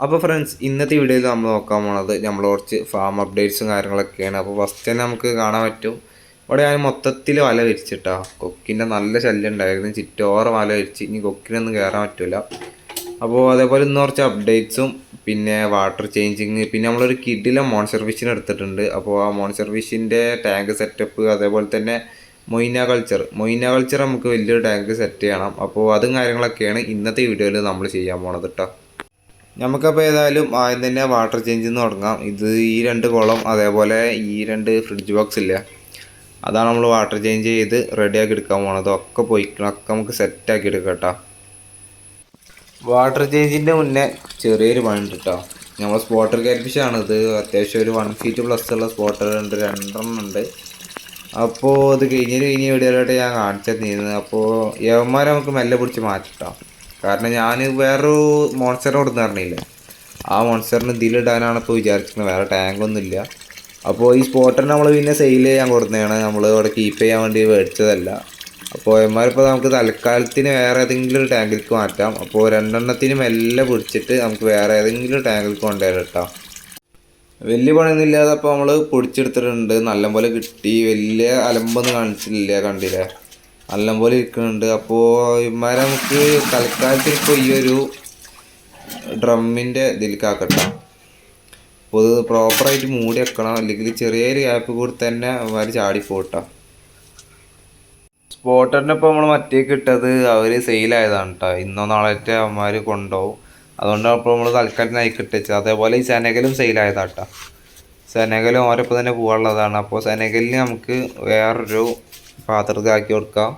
അപ്പോൾ ഫ്രണ്ട്സ്, ഇന്നത്തെ വീഡിയോയിൽ നമ്മൾ നോക്കാൻ പോണത് നമ്മൾ കുറച്ച് ഫാം അപ്ഡേറ്റ്സും കാര്യങ്ങളൊക്കെയാണ്. അപ്പോൾ ഫസ്റ്റ് തന്നെ നമുക്ക് കാണാൻ പറ്റും, ഇവിടെ ഞാൻ മൊത്തത്തിൽ വല വിരിച്ചിട്ടാ. കൊക്കിൻ്റെ നല്ല ശല്യം ഉണ്ടായിരുന്നു, ചുറ്റോറ വല വിരിച്ച്. ഇനി കൊക്കിനൊന്നും കയറാൻ പറ്റില്ല. അപ്പോൾ അതേപോലെ ഇന്ന് കുറച്ച് അപ്ഡേറ്റ്സും പിന്നെ വാട്ടർ ചേഞ്ചിങ്, പിന്നെ നമ്മളൊരു കിഡിലെ മോൺസ്റ്റർ ഫിഷിനെ എടുത്തിട്ടുണ്ട്. അപ്പോൾ ആ മോൺസ്റ്റർ ഫിഷിൻ്റെ ടാങ്ക് സെറ്റപ്പ്, അതേപോലെ തന്നെ മൊയ്ന കൾച്ചർ നമുക്ക് വലിയൊരു ടാങ്ക് സെറ്റ് ചെയ്യണം. അപ്പോൾ അതും കാര്യങ്ങളൊക്കെയാണ് ഇന്നത്തെ വീഡിയോയിൽ നമ്മൾ ചെയ്യാൻ പോണത് കേട്ടോ. നമുക്കപ്പോൾ ഏതായാലും ആദ്യം തന്നെ വാട്ടർ ചേഞ്ചിൽ നിന്ന് തുടങ്ങാം. ഈ രണ്ട് കുളം, അതേപോലെ ഈ രണ്ട് ഫ്രിഡ്ജ് ബോക്സ് ഇല്ല, അതാണ് നമ്മൾ വാട്ടർ ചേഞ്ച് ചെയ്ത് റെഡിയാക്കി എടുക്കാൻ പോണത്. ഒക്കെ നമുക്ക് സെറ്റാക്കി എടുക്കാം കേട്ടോ. വാട്ടർ ചേഞ്ചിൻ്റെ മുന്നേ ചെറിയൊരു പണി ഉണ്ട് കേട്ടോ. നമ്മൾ സ്പോട്ടർ കാറ്റ്ഫിഷാണ് ഇത്. അത്യാവശ്യം ഒരു 1 ഫീറ്റ് പ്ലസ് ഉള്ള സ്പോട്ടർ ഉണ്ട്, 2 ഉണ്ട്. അപ്പോൾ അത് കഴിഞ്ഞ വീഡിയോയിലായിട്ട് ഞാൻ കാണിച്ചിരുന്നത്. അപ്പോൾ യവന്മാരെ നമുക്ക് മെല്ലെ പിടിച്ച് മാറ്റിട്ടാം. കാരണം ഞാൻ വേറൊരു മോൺസ്റ്റർ കൊടുന്ന് പറഞ്ഞില്ല, ആ മോൺസ്റ്ററിന് ഇതിലിടാനാണ് ഇപ്പോൾ വിചാരിച്ചിരിക്കുന്നത്. വേറെ ടാങ്കൊന്നുമില്ല. അപ്പോൾ ഈ സ്പോട്ടറിന് നമ്മൾ പിന്നെ സെയിൽ ചെയ്യാൻ കൊടുക്കുന്നതാണ്, നമ്മൾ ഇവിടെ കീപ്പ് ചെയ്യാൻ വേണ്ടി മേടിച്ചതല്ല. അപ്പോൾ യവന്മാരിപ്പോൾ നമുക്ക് തൽക്കാലത്തിന് വേറെ ഏതെങ്കിലും ഒരു ടാങ്കിലേക്ക് മാറ്റാം. അപ്പോൾ 2 മെല്ലെ പിടിച്ചിട്ട് നമുക്ക് വേറെ ഏതെങ്കിലും ടാങ്കിലേക്ക് കൊണ്ടുവരാം കേട്ടോ. വലിയ പണിയൊന്നും ഇല്ലാതെ അപ്പോൾ നമ്മൾ പൊടിച്ചെടുത്തിട്ടുണ്ട്. നല്ലപോലെ കിട്ടി, വലിയ അലമ്പൊന്നും കാണിച്ചില്ല, കണ്ടില്ലേ, നല്ലപോലെ ഇരിക്കുന്നുണ്ട്. അപ്പോൾ ഇവന്മാരെ നമുക്ക് തൽക്കാലത്തിൽ ഇപ്പോൾ ഈ ഒരു ഡ്രമ്മിൻ്റെ ഇതിലേക്കാക്കട്ടെ. അപ്പോൾ ഇത് പ്രോപ്പറായിട്ട് മൂടി വെക്കണം, അല്ലെങ്കിൽ ചെറിയൊരു ഗ്യാപ്പ് കൂടി തന്നെ അവന്മാർ ചാടിപ്പോട്ടാ. സ്പോട്ടറിനെ ഇപ്പോൾ നമ്മൾ മറ്റേക്ക് ഇട്ടത് അവർ സെയിലായതാണ് കേട്ടോ. ഇന്നോ നാളത്തെ അവന്മാർ കൊണ്ടുപോകും, അതുകൊണ്ടാണ് ഇപ്പോൾ നമ്മൾ തൽക്കാലത്തിന് അയക്കിട്ട് വെച്ചത്. അതേപോലെ ഈ സെനഗലും സെയിലായതാണ് കേട്ടോ. സെനഗലും ഓരോപ്പം തന്നെ പോകാനുള്ളതാണ്. അപ്പോൾ സെനഗലിന് നമുക്ക് വേറൊരു പാത്രത്തിലാക്കി കൊടുക്കാം.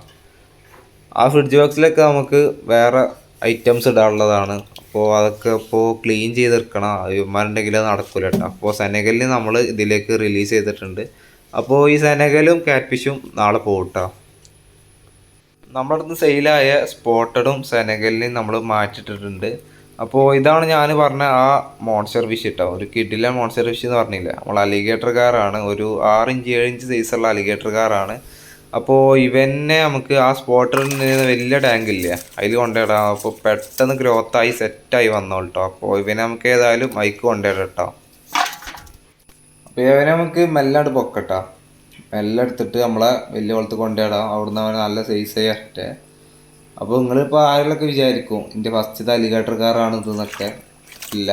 ആ ഫ്രിഡ്ജ് ബോക്സിലൊക്കെ നമുക്ക് വേറെ ഐറ്റംസ് ഇടാനുള്ളതാണ്. അപ്പോൾ അതൊക്കെ ഇപ്പോൾ ക്ലീൻ ചെയ്തെടുക്കണം. ഇവന്മാരുണ്ടെങ്കിൽ അത് നടക്കില്ല കേട്ടോ. അപ്പോൾ സെനഗലിന് നമ്മൾ ഇതിലേക്ക് റിലീസ് ചെയ്തിട്ടുണ്ട്. അപ്പോൾ ഈ സെനഗലും കാറ്റ്ഫിഷും നാളെ പോകും കേട്ടോ. നമ്മുടെ അടുത്ത് സെയിലായ സ്പോട്ടഡും സെനഗലിനെയും നമ്മൾ മാറ്റിയിട്ടിട്ടുണ്ട്. അപ്പോൾ ഇതാണ് ഞാൻ പറഞ്ഞ ആ മോൺസ്റ്റർ ഫിഷ് കേട്ടോ. ഒരു കിഡിലെ മോൺസ്റ്റർ ഫിഷ് എന്ന് പറഞ്ഞില്ല, നമ്മൾ അലിഗേറ്റർ കാറാണ്. ഒരു 6 ഇഞ്ച് 7 ഇഞ്ച് സൈസുള്ള അലിഗേറ്റർ കാറാണ്. അപ്പോൾ ഇവനെ നമുക്ക് ആ സ്പോട്ടറിൽ നിന്ന് വലിയ ടാങ്കില്ല, അതിൽ കൊണ്ടുപോയിടാം. അപ്പോൾ പെട്ടെന്ന് ഗ്രോത്തായി സെറ്റായി വന്നോളൂ കേട്ടോ. അപ്പോൾ ഇവനെ നമുക്ക് ഏതായാലും അതിക്ക് കൊണ്ടുപോയിടാം കേട്ടോ. അപ്പോൾ ഇവനെ നമുക്ക് മെല്ലെ പൊക്കട്ടോ, മെല്ലെ എടുത്തിട്ട് നമ്മളെ വലിയ കുളത്ത് കൊണ്ടുപോയിടാം. അവിടുന്ന് അവനെ നല്ല സൈസ് ചെയ്യട്ടെ. അപ്പോൾ നിങ്ങളിപ്പോൾ ആരെങ്കിലൊക്കെ വിചാരിക്കും എൻ്റെ ഫസ്റ്റത്തെ അലിഗേറ്റർ കാറാണ് ഇതെന്നൊക്കെ. ഇല്ല,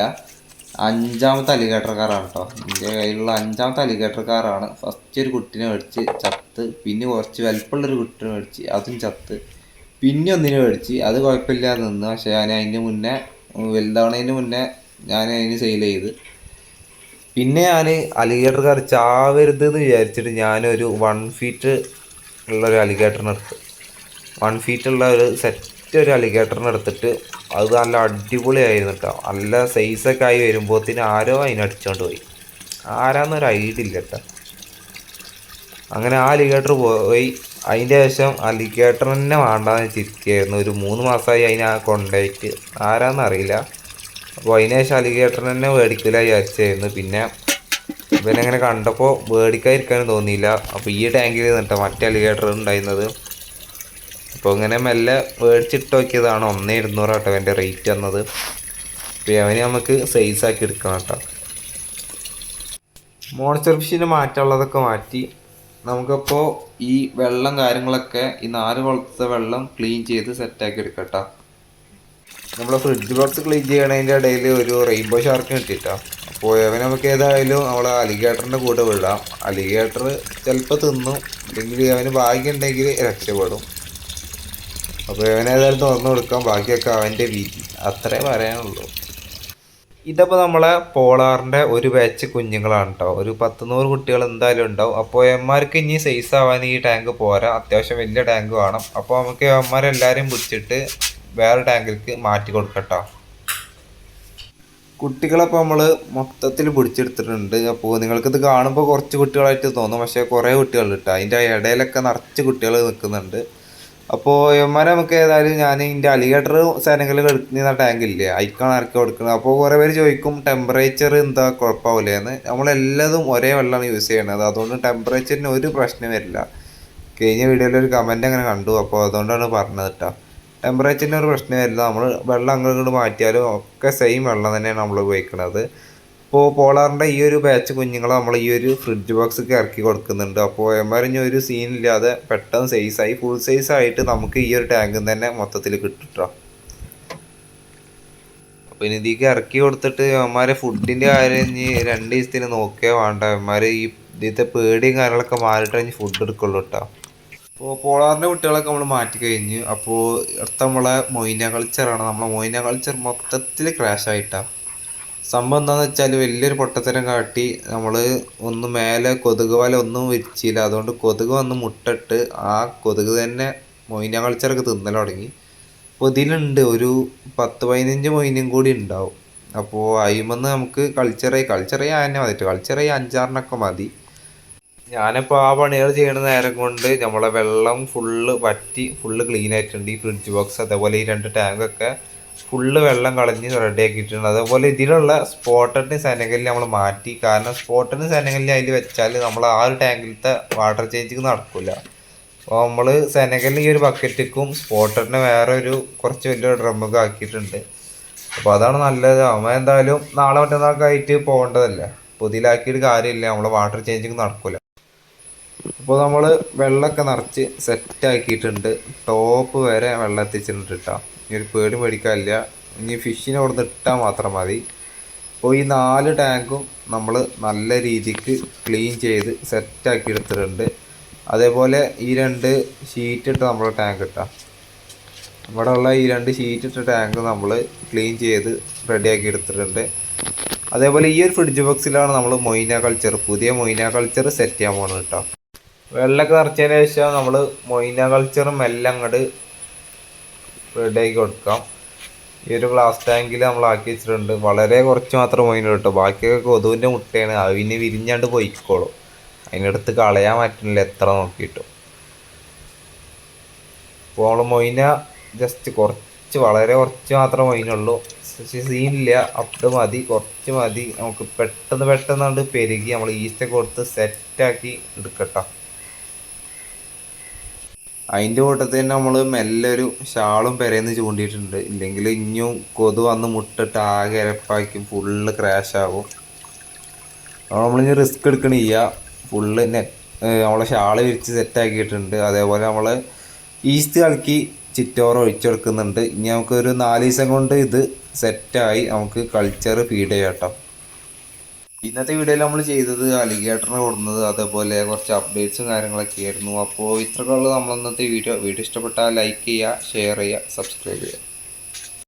5ാമത്തെ അലിഗേറ്റർ കാറാണ് കേട്ടോ. എൻ്റെ കയ്യിലുള്ള 5ാമത്തെ അലിഗേറ്റർ കാറാണ്. ഫസ്റ്റ് ഒരു കുട്ടീനെ മേടിച്ച് ചത്ത്, പിന്നെ കുറച്ച് വലുപ്പമുള്ളൊരു കുട്ടീനെ മേടിച്ച്, അതും ചത്ത്, പിന്നെ ഒന്നിനെ മേടിച്ച്, അത് കുഴപ്പമില്ലാതെ നിന്ന്. പക്ഷേ ഞാൻ അതിന് മുന്നേ വലുതാവണതിന് മുന്നേ ഞാൻ അതിന് സെയിൽ ചെയ്ത്. പിന്നെ ഞാൻ അലിഗേറ്റർ കാർ ചാവരുത് എന്ന് വിചാരിച്ചിട്ട് ഞാനൊരു 1 ഫീറ്റ് ഉള്ളൊരു അലിഗേറ്ററിനെ എടുത്ത്, 1 ഫീറ്റുള്ള ഒരു സെറ്റ് ഒരു അലിഗേറ്ററിനെ എടുത്തിട്ട് അത് നല്ല അടിപൊളിയായിരുന്നു കേട്ടോ. നല്ല സൈസൊക്കെ ആയി വരുമ്പോഴത്തേന് ആരോ അതിനടിച്ചോണ്ട് പോയി. ആരാന്നൊരു ഐഡിയ ഇല്ല കേട്ടോ. അങ്ങനെ ആ അലിഗേറ്റർ പോയി. അതിൻ്റെ ശേഷം അലിഗേറ്റർ തന്നെ വേണ്ടാന്ന് വെച്ചിരിക്കുകയായിരുന്നു. ഒരു 3 മാസമായി അതിനെ കൊണ്ടുപോയിട്ട്, ആരാന്നറിയില്ല. അപ്പോൾ അതിന് ശേഷം അലിഗേറ്റർ തന്നെ മേടിക്കില്ല വിചാരിച്ചായിരുന്നു. പിന്നെ ഇവനങ്ങനെ കണ്ടപ്പോൾ മേടിക്കാതിരിക്കാനും തോന്നിയില്ല. അപ്പോൾ ഈ ടാങ്കിൽ നിന്നിട്ട് മറ്റേ അലിഗേറ്റർ ഉണ്ടായിരുന്നത്. അപ്പോൾ ഇങ്ങനെ മെല്ലെ മേടിച്ചിട്ട് നോക്കിയതാണ്. 1,200 കേട്ടോ എൻ്റെ റേറ്റ് വന്നത്. അപ്പോൾ അവന് നമുക്ക് സൈസാക്കി എടുക്കണം കേട്ടോ. മോൺസ്റ്റർ ഫിഷിന് മാറ്റമുള്ളതൊക്കെ മാറ്റി നമുക്കപ്പോൾ ഈ വെള്ളം കാര്യങ്ങളൊക്കെ ഈ 4 കുളത്തെ വെള്ളം ക്ലീൻ ചെയ്ത് സെറ്റാക്കി എടുക്കാം കേട്ടോ. നമ്മൾ ഫ്രിഡ്ജ് ബോക്സ് ക്ലീൻ ചെയ്യണതിൻ്റെ ഇടയിൽ ഒരു റെയിൻബോ ഷാർക്ക് കിട്ടിയിട്ടോ. അപ്പോൾ അവന് നമുക്ക് ഏതായാലും നമ്മൾ അലിഗേറ്ററിൻ്റെ കൂടെ വിടാം. അലിഗേറ്റർ ചിലപ്പോൾ തിന്നും, അല്ലെങ്കിൽ അവന് ഭാഗ്യമുണ്ടെങ്കിൽ രക്ഷപ്പെടും. അപ്പോൾ അവനേതായാലും തുറന്നു കൊടുക്കാം, ബാക്കിയൊക്കെ അവൻ്റെ വീതി. അത്രേ പറയാനുള്ളൂ. ഇതപ്പോൾ നമ്മളെ പോളാറിൻ്റെ ഒരു ബാച്ച് കുഞ്ഞുങ്ങളാണ് കേട്ടോ. ഒരു 100 കുട്ടികൾ എന്തായാലും ഉണ്ടാവും. അപ്പോൾ എമ്മാർക്ക് ഇനി സൈസ് ആവാൻ ഈ ടാങ്ക് പോരാ, അത്യാവശ്യം വലിയ ടാങ്ക് വേണം. അപ്പോൾ നമുക്ക് എമ്മാരെല്ലാവരും പിടിച്ചിട്ട് വേറെ ടാങ്കിലേക്ക് മാറ്റി കൊടുക്കട്ടോ. കുട്ടികളപ്പോൾ നമ്മൾ മൊത്തത്തിൽ പിടിച്ചെടുത്തിട്ടുണ്ട്. അപ്പോൾ നിങ്ങൾക്കിത് കാണുമ്പോൾ കുറച്ച് കുട്ടികളായിട്ട് തോന്നും, പക്ഷേ കുറേ കുട്ടികൾ കിട്ടുക. അതിൻ്റെ ഇടയിലൊക്കെ നിറച്ച് കുട്ടികൾ നിൽക്കുന്നുണ്ട്. അപ്പോൾ ഇവന്മാരെ നമുക്ക് ഏതായാലും ഞാൻ ഇതിൻ്റെ അലിഗേറ്റർ സാധനങ്ങളിൽ എടുക്കുന്ന ടാങ്കില്ലേ, അയക്കാണ് ഇറക്കി കൊടുക്കുന്നത്. അപ്പോൾ കുറേ പേര് ചോദിക്കും ടെമ്പറേച്ചർ എന്താ കുഴപ്പമാവില്ലേന്ന്. നമ്മളെല്ലതും ഒരേ വെള്ളമാണ് യൂസ് ചെയ്യണത്, അതുകൊണ്ട് ടെമ്പറേച്ചറിന് ഒരു പ്രശ്നം വരില്ല. കഴിഞ്ഞ വീഡിയോയിൽ ഒരു കമൻറ്റ് അങ്ങനെ കണ്ടു, അപ്പോൾ അതുകൊണ്ടാണ് പറഞ്ഞത് കേട്ടോ. ടെമ്പറേച്ചറിന് ഒരു പ്രശ്നം വരില്ല. നമ്മൾ വെള്ളം അങ്ങോട്ട് മാറ്റിയാലും ഒക്കെ സെയിം വെള്ളം തന്നെയാണ് നമ്മൾ ഉപയോഗിക്കുന്നത്. ഇപ്പോൾ പോളാറിൻ്റെ ഈ ഒരു ബാച്ച് കുഞ്ഞുങ്ങളെ നമ്മൾ ഈ ഒരു ഫ്രിഡ്ജ് ബോക്സൊക്കെ ഇറക്കി കൊടുക്കുന്നുണ്ട്. അപ്പോൾ എമാരിഞ്ഞ ഒരു സീനില്ലാതെ പെട്ടെന്ന് സൈസായി ഫുൾ സൈസായിട്ട് നമുക്ക് ഈ ഒരു ടാങ്കിൽ തന്നെ മൊത്തത്തിൽ കിട്ടുട്ടോ. അപ്പോൾ ഇനി ഇതിലേക്ക് ഇറക്കി കൊടുത്തിട്ട് അവന്മാരെ ഫുഡിൻ്റെ കാര്യം ഇനി 2 ദിവസത്തിന് നോക്കിയാൽ വേണ്ട. അവന്മാർ ഈ ഇതിൻ്റെ പേടിയും കാര്യങ്ങളൊക്കെ മാറിയിട്ട് കഴിഞ്ഞ് ഫുഡ് എടുക്കുള്ളൂ കേട്ടോ. അപ്പോൾ പോളാറിൻ്റെ കുട്ടികളൊക്കെ നമ്മൾ മാറ്റി കഴിഞ്ഞ്. അപ്പോൾ അടുത്ത നമ്മളെ മൊയ്ന കൾച്ചറാണ്. നമ്മളെ മൊയ്ന കൾച്ചർ മൊത്തത്തിൽ ക്രാഷ് ആയിട്ടാണ്. സംഭവം എന്താണെന്ന് വെച്ചാൽ വലിയൊരു പൊട്ടത്തരം കാട്ടി നമ്മൾ ഒന്ന് മേലെ കൊതുക് വല ഒന്നും വിരിച്ചില്ല. അതുകൊണ്ട് കൊതുക് വന്ന് മുട്ടിട്ട് ആ കൊതുക് തന്നെ മൊയ്ന കൾച്ചറൊക്കെ തിന്നൽ തുടങ്ങി. അപ്പോൾ ഇതിലുണ്ട് ഒരു 10-15 മൊയ്നും കൂടി ഉണ്ടാവും. അപ്പോൾ അതിമെന്ന് നമുക്ക് കൾച്ചറായി തന്നെ മതിട്ട് കൾച്ചറായി 5-6 മതി. ഞാനിപ്പോൾ ആ പണികൾ ചെയ്യുന്ന നേരം കൊണ്ട് നമ്മളെ വെള്ളം ഫുള്ള് വറ്റി ഫുള്ള് ക്ലീൻ ആയിട്ടുണ്ട്. ഈ ഫ്രിഡ്ജ് ബോക്സ് അതേപോലെ ഈ 2 ടാങ്കൊക്കെ ഫുള്ള് വെള്ളം കളഞ്ഞ് റെഡി ആക്കിയിട്ടുണ്ട്. അതേപോലെ ഇതിലുള്ള സ്പോട്ടറിന് സെനകലിൽ നമ്മൾ മാറ്റി. കാരണം സ്പോട്ടറിന് സെനകലിൽ അതിൽ വെച്ചാൽ നമ്മൾ ആ ഒരു ടാങ്കിലത്തെ വാട്ടർ ചേഞ്ചിങ് നടക്കില്ല. അപ്പോൾ നമ്മൾ സെനകലിൽ ഈ ഒരു ബക്കറ്റിക്കും സ്പോട്ടറിന് വേറെ ഒരു കുറച്ച് വലിയൊരു ഡ്രമ്മൊക്കെ ആക്കിയിട്ടുണ്ട്. അപ്പോൾ അതാണ് നല്ലത്. അവൻ എന്തായാലും നാളെ മറ്റന്നാളൊക്കെ ആയിട്ട് പോകേണ്ടതല്ലേ. അപ്പോൾ ഇതിലാക്കിയിട്ട് കാര്യമില്ല, നമ്മളെ വാട്ടർ ചേഞ്ചിങ് നടക്കില്ല. അപ്പോൾ നമ്മൾ വെള്ളമൊക്കെ നിറച്ച് സെറ്റാക്കിയിട്ടുണ്ട്. ടോപ്പ് വരെ വെള്ളം എത്തിച്ചിട്ടുണ്ട് കേട്ടോ. ഇനി ഒരു പേടി മേടിക്കാനില്ല. ഇനി ഫിഷിനെ അവിടെ നിന്ന് ഇട്ടാൽ മാത്രം മതി. അപ്പോൾ ഈ 4 ടാങ്കും നമ്മൾ നല്ല രീതിക്ക് ക്ലീൻ ചെയ്ത് സെറ്റാക്കി എടുത്തിട്ടുണ്ട്. അതേപോലെ ഈ 2 ഷീറ്റ് ഇട്ട് നമ്മൾ ടാങ്ക് ഇട്ടാം. ഇവിടെ ഉള്ള ഈ 2 ഷീറ്റ് ഇട്ട ടാങ്ക് നമ്മൾ ക്ലീൻ ചെയ്ത് റെഡിയാക്കി എടുത്തിട്ടുണ്ട്. അതേപോലെ ഈ ഒരു ഫ്രിഡ്ജ് ബോക്സിലാണ് നമ്മൾ മൊയ്ന കൾച്ചർ പുതിയ മൊയ്ന കൾച്ചർ സെറ്റ് ചെയ്യാൻ പോകുന്നത് കേട്ടോ. വെള്ളമൊക്കെ നിറച്ചതിന് ശേഷം നമ്മൾ മൊയ്ന കൾച്ചറും എല്ലാം അങ്ങോട്ട് റെഡിയാക്കി കൊടുക്കാം. ഈ ഒരു ഗ്ലാസ് ടാങ്കിൽ നമ്മൾ ആക്കി വെച്ചിട്ടുണ്ട്. വളരെ കുറച്ച് മാത്രം മൊയ്ന കിട്ടും. ബാക്കിയൊക്കെ കൊതുവിൻ്റെ മുട്ടയാണ്. അതിന് വിരിഞ്ഞാണ്ട് പോയിക്കോളും. അതിനടുത്ത് കളയാൻ പറ്റുന്നില്ല എത്ര നോക്കിയിട്ടും. അപ്പോൾ നമ്മൾ മൊയ്ന ജസ്റ്റ് വളരെ കുറച്ച് മാത്രമേ മൊയ്നുള്ളൂ. സീനില്ല, അത് മതി, കുറച്ച് മതി. നമുക്ക് പെട്ടെന്ന് പെരുകി നമ്മൾ ഈസ്റ്റൊക്കെ കൊടുത്ത് സെറ്റാക്കി എടുക്കട്ടോ. അതിൻ്റെ കൂട്ടത്തിൽ തന്നെ നമ്മൾ മെല്ലെ ഒരു ഷാളും പെരേന്ന് ചൂണ്ടിയിട്ടുണ്ട്. ഇല്ലെങ്കിൽ ഇനിയും കൊതു വന്ന് മുട്ടിട്ട് ആകെ ഇരപ്പാക്കി ഫുള്ള് ക്രാഷ് ആകും. നമ്മളിനി റിസ്ക് എടുക്കണില്ല. ഫുള്ള് നമ്മളെ ഷാള് വിരിച്ച് സെറ്റാക്കിയിട്ടുണ്ട്. അതേപോലെ നമ്മൾ ഈസ്റ്റ് കലക്കി ചിറ്റോറ് ഒഴിച്ചെടുക്കുന്നുണ്ട്. ഇനി നമുക്കൊരു 4 ദിവസം കൊണ്ട് ഇത് സെറ്റായി നമുക്ക് കൾച്ചർ ഫീഡ് ചെയ്യാം കേട്ടോ. ഇന്നത്തെ വീഡിയോയിൽ നമ്മൾ ചെയ്തത് അലിഗേറ്ററിനെ കൊടുക്കുന്നത് അതേപോലെ കുറച്ച് അപ്ഡേറ്റ്സും കാര്യങ്ങളൊക്കെ ആയിരുന്നു. അപ്പോൾ ഇത്രയൊക്കെ ഉള്ളത് നമ്മൾ ഇന്നത്തെ വീഡിയോ ഇഷ്ടപ്പെട്ടാൽ ലൈക്ക് ചെയ്യുക, ഷെയർ ചെയ്യുക, സബ്സ്ക്രൈബ് ചെയ്യുക.